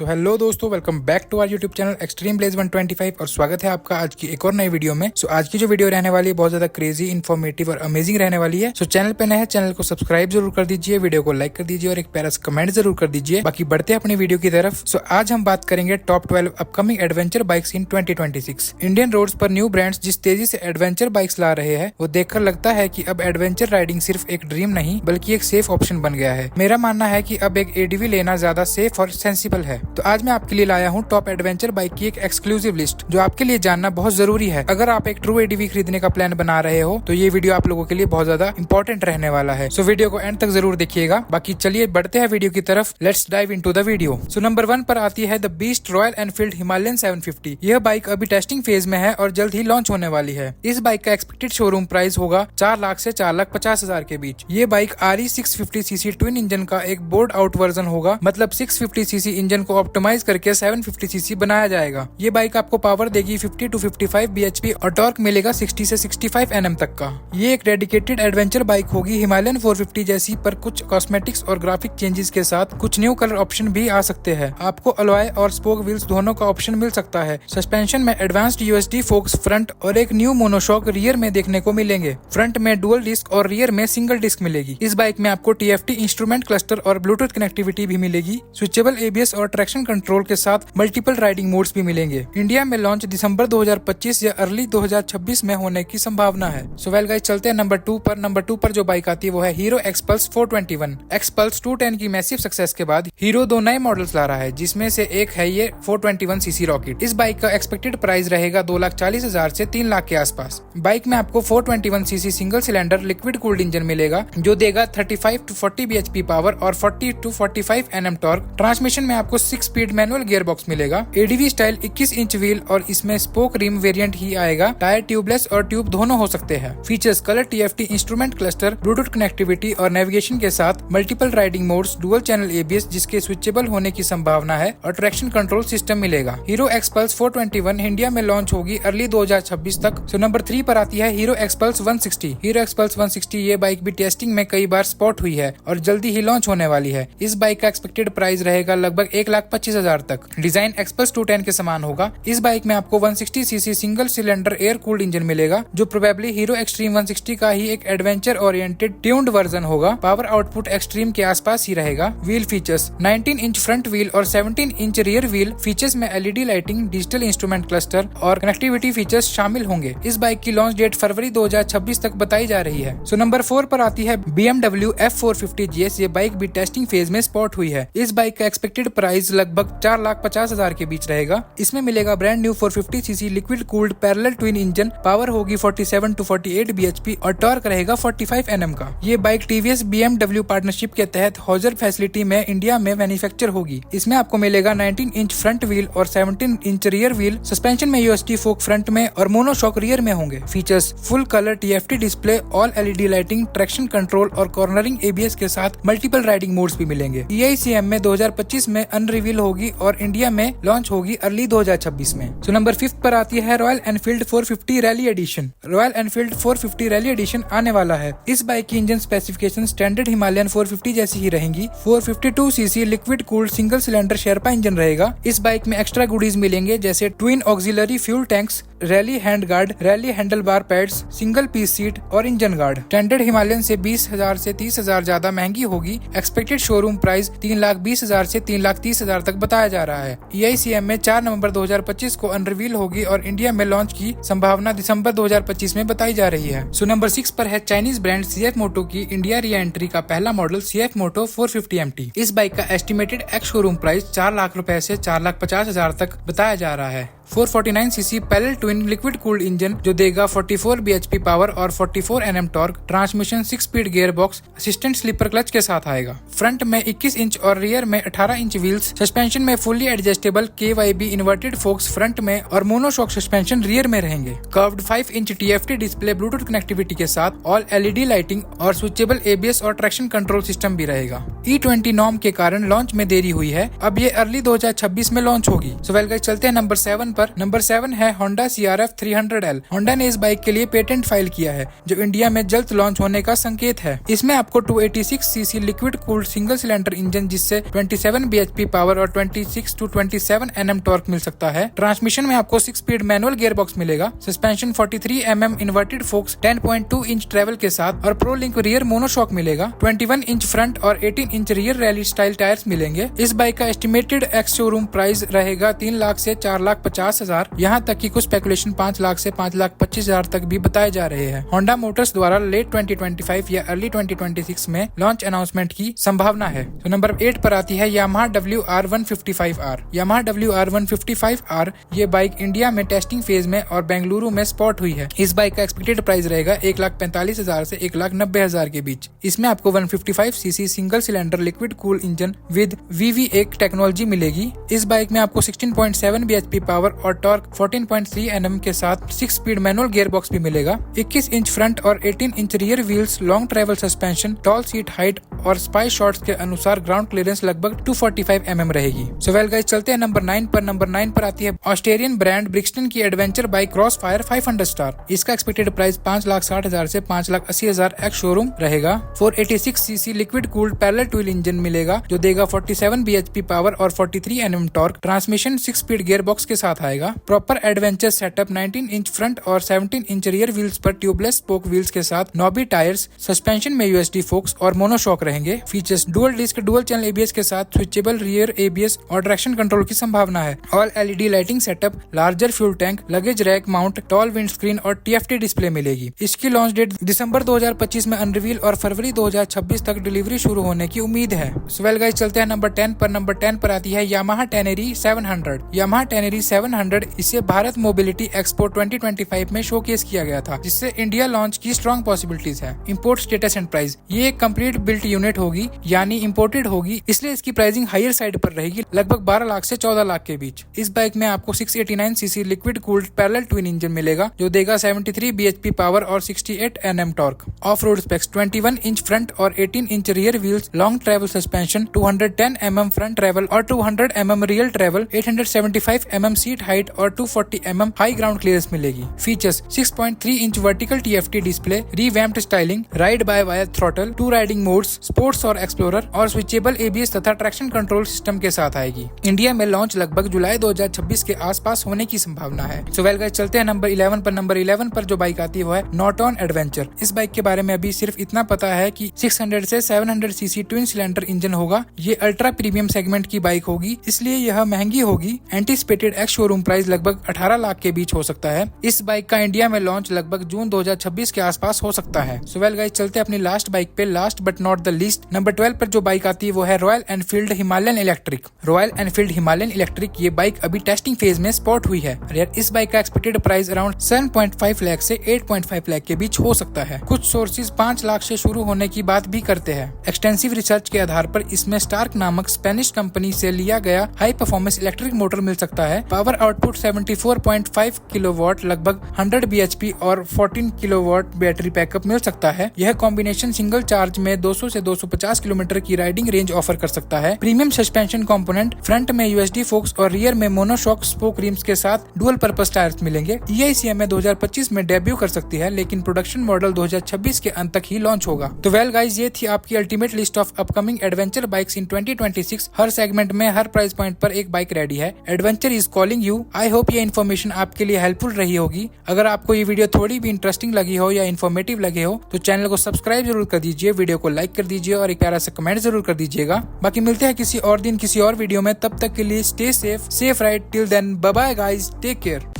तो हेलो दोस्तों, welcome back to our YouTube channel Extreme Blaze 125 और स्वागत है आपका आज की एक और नई वीडियो में। आज की जो वीडियो रहने वाली है बहुत ज्यादा क्रेजी, इन्फॉर्मेटिव और अमेजिंग रहने वाली है। चैनल पे नए हैं, चैनल को सब्सक्राइब जरूर कर दीजिए, वीडियो को लाइक कर दीजिए और एक प्यारा सा कमेंट जरूर कर दीजिए। बाकी बढ़ते हैं अपनी वीडियो की तरफ। आज हम बात करेंगे top 12 upcoming adventure bikes in 2026। Indian roads पर न्यू ब्रांड्स जिस तेजी से एडवेंचर बाइक्स ला रहे हैं वो देखकर लगता है कि अब एडवेंचर राइडिंग सिर्फ एक ड्रीम नहीं बल्कि एक सेफ ऑप्शन बन गया है। मेरा मानना है कि अब एक एडीवी लेना ज्यादा सेफ और सेंसिबल है। तो आज मैं आपके लिए लाया हूँ टॉप एडवेंचर बाइक की एक एक्सक्लूसिव लिस्ट जो आपके लिए जानना बहुत जरूरी है। अगर आप एक ट्रू एडीवी खरीदने का प्लान बना रहे हो तो ये वीडियो आप लोगों के लिए बहुत ज्यादा इंपॉर्टेंट रहने वाला है। वीडियो को एंड तक जरूर देखिएगा। बाकी चलिए बढ़ते हैं वीडियो की तरफ। Let's dive into the video. Number 1 पर आती है the beast royal Enfield Himalayan 750। यह बाइक अभी टेस्टिंग फेज में है और जल्द ही लॉन्च होने वाली है। इस बाइक का एक्सपेक्टेड शोरूम प्राइस होगा 4 लाख से 4,50,000 के बीच। ये bike RE 650cc twin engine का एक बोर्ड आउट वर्जन होगा, मतलब 650cc इंजन को ऑप्टिमाइज करके 750cc बनाया जाएगा। ये बाइक आपको पावर देगी 50 to 55 bhp और टॉर्क मिलेगा 60 से 65 Nm तक का। ये एक डेडिकेटेड एडवेंचर बाइक होगी हिमालयन 450 जैसी, पर कुछ कॉस्मेटिक्स और ग्राफिक चेंजेस के साथ कुछ न्यू कलर ऑप्शन भी आ सकते हैं। आपको अलॉय और स्पोक व्हील्स दोनों का ऑप्शन मिल सकता है। सस्पेंशन में एडवांस्ड USD फोक्स फ्रंट और एक न्यू मोनोशॉक रियर में देखने को मिलेंगे। फ्रंट में डुअल डिस्क और रियर में सिंगल डिस्क मिलेगी। इस बाइक में आपको TFT इंस्ट्रूमेंट क्लस्टर और ब्लूटूथ कनेक्टिविटी भी मिलेगी। स्विचेबल ABS और ट्रैक्शन कंट्रोल के साथ मल्टीपल राइडिंग मोड्स भी मिलेंगे। इंडिया में लॉन्च दिसंबर 2025 या अर्ली 2026 में होने की संभावना है। वेल गाइस, चलते हैं नंबर 2 पर। नंबर 2 पर जो बाइक आती है वो है हीरो एक्सपल्स 421। एक्सपल्स 210 की मैसिव सक्सेस के बाद हीरो 2 नए मॉडल्स ला रहा है, जिसमें से एक है ये 421cc रॉकेट। इस बाइक का एक्सपेक्टेड प्राइस रहेगा 2,40,000 से 3 लाख के आसपास। बाइक में आपको 421cc single cylinder liquid cooled engine मिलेगा जो देगा 35 to 40 bhp पावर और 40 to 45 Nm टॉर्क। ट्रांसमिशन में आपको 6 स्पीड मैनुअल गियर बॉक्स मिलेगा। एडीवी स्टाइल 21 इंच व्हील और इसमें स्पोक रिम वेरिएंट ही आएगा। टायर ट्यूबलेस और ट्यूब दोनों हो सकते हैं। Features colour TFT instrument cluster, Bluetooth connectivity और नेविगेशन के साथ multiple riding modes, dual channel ABS जिसके स्विचेबल होने की संभावना है और ट्रैक्शन कंट्रोल सिस्टम मिलेगा। हीरो एक्सपल्स 421 इंडिया में लॉन्च होगी अर्ली 2026 तक। नंबर 3 पर आती है हीरो एक्सपल्स 160। हीरो एक्सपल्स 160 ये बाइक भी टेस्टिंग में कई बार स्पॉट हुई है और जल्दी ही लॉन्च होने वाली है। इस बाइक का एक्सपेक्टेड प्राइस रहेगा लगभग 1,25,000 तक। डिजाइन एक्सपल्स 210 के समान होगा। इस बाइक में आपको 160cc single cylinder air cooled engine मिलेगा जो प्रोबेबली हीरो एक्सट्रीम 160 का ही एक एडवेंचर ओरिएंटेड ट्यून्ड वर्जन होगा। पावर आउटपुट एक्सट्रीम के आसपास ही रहेगा। Wheel features 19 inch front wheel और 17 इंच रियर व्हील। फीचर्स में LED lighting, digital instrument cluster और कनेक्टिविटी फीचर्स शामिल होंगे। इस बाइक की लॉन्च डेट फरवरी 2026 तक बताई जा रही है। नंबर 4 पर आती है BMW F450 GS। ये बाइक भी टेस्टिंग फेज में स्पॉट हुई है। इस बाइक का एक्सपेक्टेड प्राइस लगभग 4,50,000 के बीच रहेगा। इसमें मिलेगा brand new 450cc liquid cooled parallel twin engine. Power होगी 47 to 48 bhp और टॉर्क रहेगा 45 Nm का। ये बाइक TVS BMW पार्टनरशिप के तहत हॉजर फैसिलिटी में इंडिया में मैन्युफैक्चर होगी। इसमें आपको मिलेगा 19 इंच फ्रंट व्हील और 17 इंच रियर व्हील। सस्पेंशन में USD फोक फ्रंट में और मोनोशॉक रियर में होंगे। Features full colour TFT display, all LED lighting, traction control और कॉर्नरिंग ABS के साथ मल्टीपल राइडिंग मोड्स भी मिलेंगे। EICM में 2025 में अनरिवील होगी और इंडिया में लॉन्च होगी अर्ली 2026 में। नंबर 5 पर आती है Royal Enfield 450 rally edition. Royal Enfield 450 rally edition आने वाला है। इस बाइक की इंजन स्पेसिफिकेशन स्टैंडर्ड हिमालयन 450 जैसी ही रहेंगी। 452cc liquid cooled single cylinder Sherpa engine रहेगा। इस बाइक में एक्स्ट्रा गुडीज मिलेंगे जैसे twin auxiliary fuel tanks, rally hand guard, rally handle bar pads, single piece seat और इंजन गार्ड। स्टैंडर्ड हिमालयन से 20,000 से 30,000 ज्यादा महंगी होगी। एक्सपेक्टेड शोरूम प्राइस 3,20,000 से 3,30,000 तक बताया जा रहा है। EICM में 4 नवंबर 2025 को अनरिवील होगी और इंडिया में लॉन्च की संभावना दिसंबर 2025 में बताई जा रही है। नंबर 6 पर है चाइनीज ब्रांड CF मोटो की इंडिया री एंट्री का पहला मॉडल CF मोटो 450 MT। इस बाइक का estimated ex showroom price 4 lakh रुपए से 4,50,000 तक बताया जा रहा है। 449cc parallel twin liquid cooled engine जो देगा 44 bhp पावर और 44 Nm torque. Transmission 6 speed gear box, assistant slipper clutch के साथ आएगा। फ्रंट में 21 इंच और रियर में 18 इंच व्हील्स। सस्पेंशन में fully adjustable KYB inverted forks front में और मोनोशॉक सस्पेंशन रियर में रहेंगे। Curved 5 inch TFT display, Bluetooth connectivity के साथ ऑल LED लाइटिंग और स्विचेबल ABS और ट्रैक्शन कंट्रोल सिस्टम भी रहेगा। E20 नॉर्म के कारण लॉन्च में देरी हुई है। अब ये अर्ली 2026 में लॉन्च होगी। वेल गाइस, चलते हैं नंबर 7 पर। पर नंबर 7 है होंडा CRF 300L। होंडा ने इस बाइक के लिए पेटेंट फाइल किया है जो इंडिया में जल्द लॉन्च होने का संकेत है। इसमें आपको 286 CC liquid cooled single cylinder engine जिससे 27 bhp पावर और 26 to 27 Nm टॉर्क मिल सकता है। ट्रांसमिशन में आपको 6 स्पीड मैनुअल गियर बॉक्स मिलेगा। Suspension 43 mm inverted forks 10.2 inch travel के साथ और प्रो लिंक रियर मोनोशॉक मिलेगा। 21 इंच फ्रंट और 18 inch rear rally style tyres मिलेंगे। इस बाइक का एस्टिमेटेड एक्स शोरूम प्राइस रहेगा 3 लाख से 4,50,000। यहाँ तक कि कुछ स्पेकुलेशन 5 लाख से 5,25,000 तक भी बताए जा रहे हैं। होंडा मोटर्स द्वारा लेट 2025 या अर्ली 2026 में लॉन्च अनाउंसमेंट की संभावना है। तो नंबर 8 पर आती है यामाहा WR155R। यामाहा WR155R ये बाइक इंडिया में टेस्टिंग फेज में और बेंगलुरु में स्पॉट हुई है। इस बाइक का एक्सपेक्टेड प्राइस रहेगा 1,45,000 से 1,90,000 के बीच। इसमें आपको 155 CC single cylinder liquid cool engine with VV1 technology मिलेगी। इस बाइक में आपको 16.7 bhp पावर और टॉर्क 14.3 Nm के साथ 6 स्पीड मैनुअल गियर बॉक्स भी मिलेगा। 21 इंच फ्रंट और 18 inch rear wheels, long travel suspension, tall seat height और स्पाई शॉट्स के अनुसार ग्राउंड क्लियरेंस लगभग 245 mm रहेगी। सो वेल गाइस, चलते हैं नंबर 9 पर। नंबर 9 पर आती है ऑस्ट्रेलियन ब्रांड ब्रिक्सटन की एडवेंचर बाइक क्रॉसफायर 500 स्टार। इसका एक्सपेक्टेड प्राइस 5,60,000 से 5,80,000 एक्स शोरूम रहेगा। 486 CC liquid cooled parallel twin engine मिलेगा जो देगा 47 bhp पावर और 43 Nm torque. Transmission 6 speed gear box के साथ आएगा। Proper adventure setup 19 inch front और 17 इंच रियर व्हील्स पर ट्यूबलेस स्पोक व्हील्स के साथ नॉबी टायर्स, सस्पेंशन में USD फोक्स और मोनोशॉक रहेंगे। Features dual disc dual channel ABS के साथ स्विचेबल रियर ABS और ट्रैक्शन कंट्रोल की संभावना है। All LED lighting setup, larger fuel tank, luggage rack mount, tall wind screen और TFT डिस्प्ले मिलेगी। इसकी लॉन्च डेट दिसंबर 2025 में अनरिवील और फरवरी 2026 तक डिलीवरी शुरू होने की उम्मीद है। सो वेल गाइस, चलते हैं नंबर 10 पर। नंबर 10 पर आती है यामाहा टेनेरी 700। यामाहा टेनेरी 700 इसे भारत मोबिलिटी एक्सपो 2025 में शोकेस किया गया था जिससे इंडिया लॉन्च की स्ट्रॉन्ग पॉसिबिलिटीज है। इंपोर्ट स्टेटस एंड प्राइस, ये एक कंप्लीट बिल्ट यूनिट होगी यानी इंपोर्टेड होगी, इसलिए इसकी प्राइसिंग हायर साइड पर रहेगी, लगभग 12 लाख से 14 लाख के बीच। इस बाइक में आपको 689 CC liquid cooled parallel twin engine मिलेगा जो देगा 73 bhp पावर और 68 Nm torque. Of road specs 21 inch front और 18 inch rear wheels, long travel suspension, 210 mm front travel और 200 mm real travel, 875 mm seat height और 240 mm high ground clearance मिलेगी। Features 6.3 inch vertical TFT display, revamped styling, ride by wire throttle, 2 riding modes, sports और explorer और switchable ABS तथा traction control system के साथ आएगी। India में launch लगभग जुलाई 2026 के आसपास होने की संभावना है। सो वेल गाइस, चलते हैं नंबर 11 पर। नंबर 11 पर जो बाइक आती है वो है नॉर्टन एडवेंचर। इस बाइक के बारे में अभी सिर्फ इतना पता है कि 600 से 700 सीसी ट्विन सिलेंडर इंजन होगा। ये अल्ट्रा प्रीमियम सेगमेंट की बाइक होगी इसलिए यह महंगी होगी। एंटीसिपेटेड एक्स शोरूम प्राइस लगभग 18 लाख के बीच हो सकता है। इस बाइक का इंडिया में लॉन्च लगभग जून 2026 के आसपास हो सकता है। सो वेल गाइस, चलते हैं अपनी लास्ट बाइक पे। Last but not the least, number 12 पर जो बाइक आती है वो है Royal Enfield Himalayan electric. Royal Enfield Himalayan electric ये बाइक अभी टेस्टिंग फेज में स्पॉट हुई है। इस बाइक का एक्सपेक्टेड प्राइस अराउंड 7.5 लाख से 8.5 लाख के बीच हो सकता है। कुछ सोर्सेज 5 लाख से शुरू होने की बात भी करते हैं। एक्सटेंसिव रिसर्च के आधार पर इसमें स्टार्क नामक स्पेनिश कंपनी से लिया गया हाई परफॉर्मेंस इलेक्ट्रिक मोटर मिल सकता है। पावर आउटपुट 74.5 किलोवाट, लगभग 100 bhp और 14 किलोवाट बैटरी बैकअप मिल सकता है। यह कॉम्बिनेशन सिंगल चार्ज में 200 से 250 किलोमीटर की राइडिंग रेंज ऑफर कर सकता है। प्रीमियम सस्पेंशन कंपोनेंट, फ्रंट में USD फोक्स और रियर में मोनोशॉक स्पोक रिम्स के साथ डुअल पर्पस टायर्स मिलेंगे। EICM में 2025 में डेब्यू कर सकती है लेकिन प्रोडक्शन मॉडल 2026 के अंत तक ही लॉन्च होगा। तो वेल गाइस, ये थी आपकी ultimate list of upcoming adventure bikes in 2026। Her segment में हर प्राइस पॉइंट पर एक बाइक रेडी है। Adventure is calling you. I hope ये इन्फॉर्मेशन आपके लिए हेल्पफुल रही होगी। अगर आपको ये वीडियो थोड़ी भी इंटरेस्टिंग लगी हो या इन्फॉर्मेटिव लगे हो तो चैनल को सब्सक्राइब जरूर कर दीजिए, वीडियो को लाइक कर दीजिए और एक प्यारा सा कमेंट जरूर कर दीजिएगा। बाकी मिलते हैं किसी और दिन किसी और वीडियो में। तब तक के लिए stay safe ride till then, bye bye guys, take care.